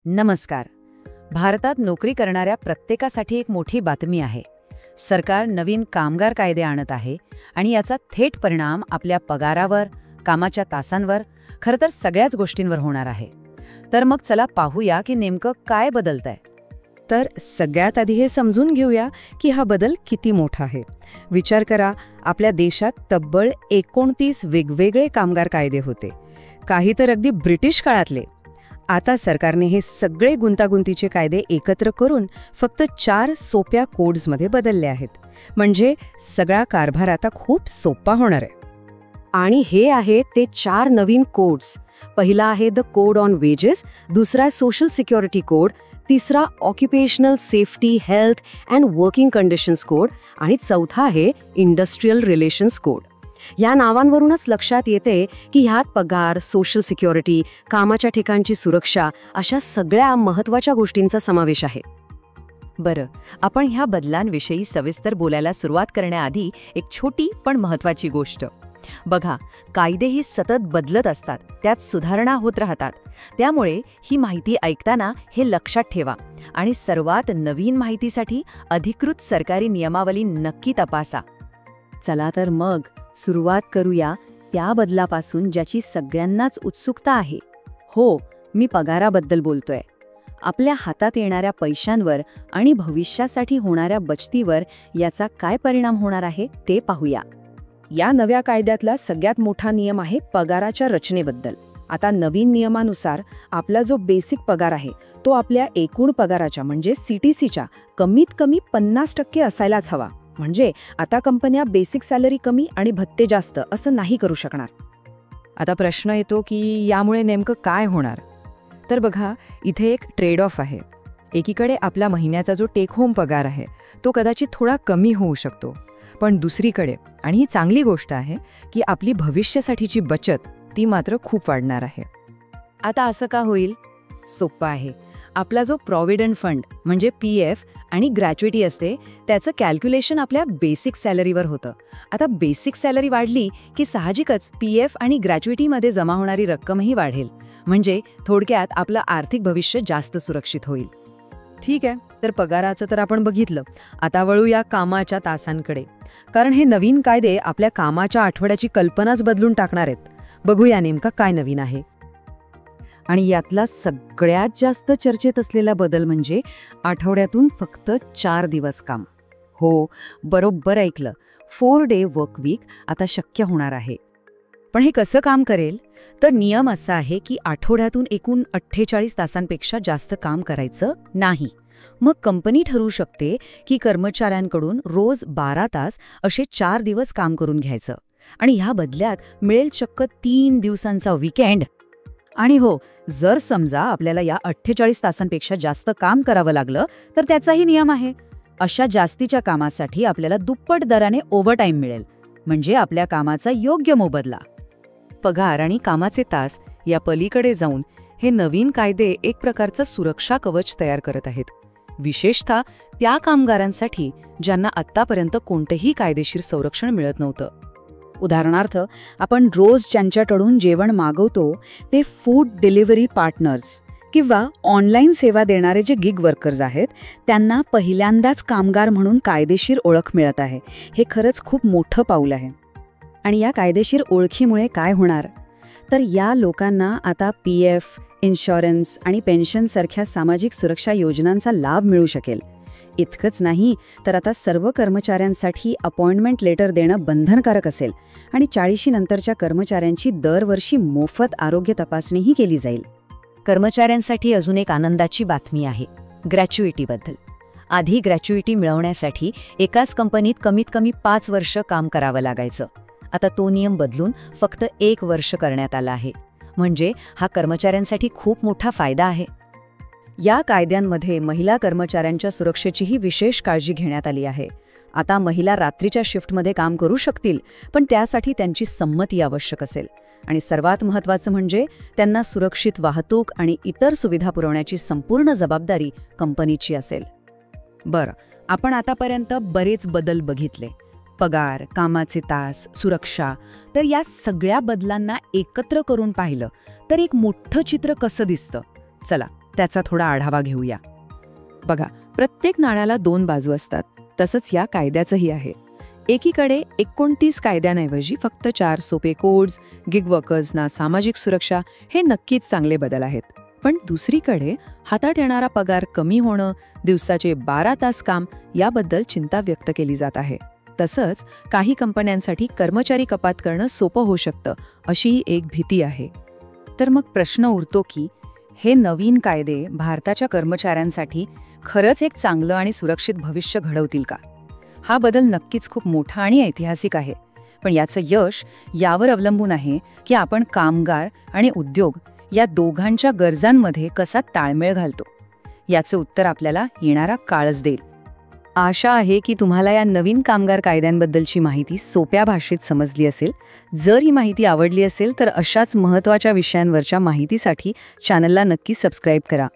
नमस्कार. भारतात नोकरी करणाऱ्या प्रत्येकासाठी एक मोठी बातमी आहे. सरकार नवीन कामगार कायदे आणत आहे आणि याचा थेट परिणाम आपल्या पगारावर, कामाच्या तासांवर, खरं तर सगळ्याच गोष्टींवर होणार आहे. तर मग चला पाहूया की नेमकं काय बदलतंय. तर सगळ्यात आधी हे समजून घेऊया की हा बदल किती मोठा आहे. विचार करा, आपल्या देशात तब्बल 29 वेगवेगळे कामगार कायदे होते, काही तर अगदी ब्रिटिश काळातले. आता सरकारने हे सगळे गुंतागुंतीचे कायदे एकत्र करून फक्त 4 सोप्या कोड्समध्ये बदलले आहेत. म्हणजे सगळा कारभार आता खूप सोपा होणार आहे. आणि हे आहेत ते 4 नवीन कोड्स. पहिला आहे द कोड ऑन वेजेस, दुसरा सोशल सिक्युरिटी कोड, तिसरा occupational safety, health and working conditions code आणि चौथा आहे इंडस्ट्रियल रिलेशन्स कोड. या नावांवरूनच लक्षात येते की ह्यात पगार, सोशल सिक्युरिटी, कामाच्या ठिकाणची सुरक्षा अशा सगळ्या महत्त्वाच्या गोष्टींचा समावेश आहे. बरं, आपण ह्या बदलांविषयी सविस्तर बोलायला सुरुवात करण्याआधी एक छोटी पण महत्त्वाची गोष्ट. बघा, कायदेही सतत बदलत असतात, त्यात सुधारणा होत राहतात. त्यामुळे ही माहिती ऐकताना हे लक्षात ठेवा आणि सर्वात नवीन माहितीसाठी अधिकृत सरकारी नियमावली नक्की तपासा. चला तर मग सुरुवात करूया त्या बदलापासून ज्याची सगळ्यांनाच उत्सुकता आहे. हो, मी पगाराबद्दल बोलतोय. आपल्या हातात येणाऱ्या पैशांवर आणि भविष्यासाठी होणाऱ्या बचतीवर याचा काय परिणाम होणार आहे ते पाहूया. या नव्या कायद्यातला सगळ्यात मोठा नियम आहे पगाराच्या रचनेबद्दल. आता नवीन नियमानुसार आपला जो बेसिक पगार आहे तो आपल्या एकूण पगाराच्या म्हणजे CTCच्या कमीत कमी 50% असायलाच हवा. म्हणजे आता कंपन्या बेसिक सॅलरी कमी आणि भत्ते जास्त असं नाही करू शकणार. आता प्रश्न येतो की यामुळे नेमकं काय होणार. तर बघा, इथे एक ट्रेड ऑफ आहे. एकीकडे आपला महिन्याचा जो टेक होम पगार आहे तो कदाचित थोडा कमी होऊ शकतो, पण दुसरीकडे, आणि ही चांगली गोष्ट आहे, की आपली भविष्यासाठीची बचत ती मात्र खूप वाढणार आहे. आता असं का होईल? सोपं आहे. आपला जो प्रॉव्हिडंट फंड म्हणजे PF आणि ग्रॅच्युइटी असते त्याचं कॅल्क्युलेशन आपल्या बेसिक सॅलरीवर होतं. आता बेसिक सॅलरी वाढली की साहजिकच PF आणि ग्रॅच्युइटीमध्ये जमा होणारी रक्कमही वाढेल. म्हणजे थोडक्यात आपलं आर्थिक भविष्य जास्त सुरक्षित होईल. ठीक आहे, तर पगाराचं तर आपण बघितलं. आता वळूया कामाच्या तासांकडे, कारण हे नवीन कायदे आपल्या कामाच्या आठवड्याची कल्पनाच बदलून टाकणार आहेत. बघूया नेमका काय नवीन आहे. आणि यातला सगळ्यात जास्त चर्चेत असलेला बदल म्हणजे आठवड्यातून फक्त 4 दिवस काम. हो, बरोबर ऐकलं. 4 डे वर्क वीक आता शक्य होणार आहे. पण हे कसं काम करेल? तर नियम असा आहे की आठवड्यातून एकूण 48 तासांपेक्षा जास्त काम करायचं नाही. मग कंपनी ठरवू शकते की कर्मचाऱ्यांकडून रोज 12 तास असे 4 दिवस काम करून घ्यायचं. आणि ह्या बदल्यात मिळेल चक्क 3 दिवसांचा वीकेंड. आणि हो, जर समजा आपल्याला या 48 तासांपेक्षा जास्त काम करावं लागलं तर त्याचाही नियम आहे. अशा जास्तीच्या कामासाठी आपल्याला दुप्पट दराने ओव्हरटाईम मिळेल. म्हणजे आपल्या कामाचा योग्य मोबदला. पगार आणि कामाचे तास या पलीकडे जाऊन हे नवीन कायदे एक प्रकारचं सुरक्षा कवच तयार करत आहेत. विशेषतः त्या कामगारांसाठी ज्यांना आत्तापर्यंत कोणतंही कायदेशीर संरक्षण मिळत नव्हतं. उदाहरणार्थ, आपण रोज ज्यांच्याकडून जेवण मागवतो ते फूड डिलिव्हरी पार्टनर्स किंवा ऑनलाईन सेवा देणारे जे गिग वर्कर्स आहेत त्यांना पहिल्यांदाच कामगार म्हणून कायदेशीर ओळख मिळत आहे. हे खरंच खूप मोठं पाऊल आहे. आणि या कायदेशीर ओळखीमुळे काय होणार? तर या लोकांना आता PF, इन्शुरन्स आणि पेन्शनसारख्या सामाजिक सुरक्षा योजनांचा लाभ मिळू शकेल. इतकंच नाही तर आता सर्व कर्मचाऱ्यांसाठी अपॉइंटमेंट लेटर देणं बंधनकारक असेल आणि 40 नंतरच्या कर्मचाऱ्यांची दरवर्षी मोफत आरोग्य तपासणीही केली जाईल. कर्मचाऱ्यांसाठी अजून एक आनंदाची बातमी आहे ग्रॅच्युइटीबद्दल. आधी ग्रॅच्युइटी मिळवण्यासाठी एकाच कंपनीत कमीत कमी 5 वर्ष काम करावं लागायचं. आता तो नियम बदलून फक्त 1 वर्ष करण्यात आला आहे. म्हणजे हा कर्मचाऱ्यांसाठी खूप मोठा फायदा आहे. या कायद्यांमध्ये महिला कर्मचाऱ्यांच्या सुरक्षेचीही विशेष काळजी घेण्यात आली आहे. आता महिला रात्रीच्या शिफ्टमध्ये काम करू शकतील, पण त्यासाठी त्यांची संमती आवश्यक असेल. आणि सर्वात महत्त्वाचं म्हणजे त्यांना सुरक्षित वाहतूक आणि इतर सुविधा पुरवण्याची संपूर्ण जबाबदारी कंपनीची असेल. बरं, आपण आतापर्यंत बरेच बदल बघितले. पगार, कामाचे तास, सुरक्षा. तर या सगळ्या बदलांना एकत्र करून पाहिलं तर एक मोठं चित्र कसं दिसतं? चला त्याचा थोडा आढावा घेऊया. बघा, प्रत्येक नाण्याला 2 बाजू असतात. तसंच या कायद्याचंही आहे. एकीकडे 29 कायद्यांऐवजी फक्त 4 सोपे कोड्स, गिग वर्कर्सना सामाजिक सुरक्षा, हे नक्कीच चांगले बदल आहेत. पण दुसरीकडे हातात येणारा पगार कमी होणं, दिवसाचे 12 तास काम याबद्दल चिंता व्यक्त केली जात आहे. तसंच काही कंपन्यांसाठी कर्मचारी कपात करणं सोपं होऊ शकतं, अशीही एक भीती आहे. तर मग प्रश्न उरतो की हे नवीन कायदे भारताच्या कर्मचाऱ्यांसाठी खरंच एक चांगलं आणि सुरक्षित भविष्य घडवतील का? हा बदल नक्कीच खूप मोठा आणि ऐतिहासिक आहे. पण याचं यश यावर अवलंबून आहे की आपण कामगार आणि उद्योग या दोघांच्या गरजांमध्ये कसा ताळमेळ घालतो. याचं उत्तर आपल्याला येणारा काळच देईल. आशा आहे की तुम्हाला या नवीन कामगार कायद्यांबद्दलची माहिती सोप्या भाषेत समजली असेल. जर ही माहिती आवडली असेल तर अशाच महत्त्वाच्या विषयांवरच्या माहितीसाठी चॅनलला नक्की सबस्क्राईब करा.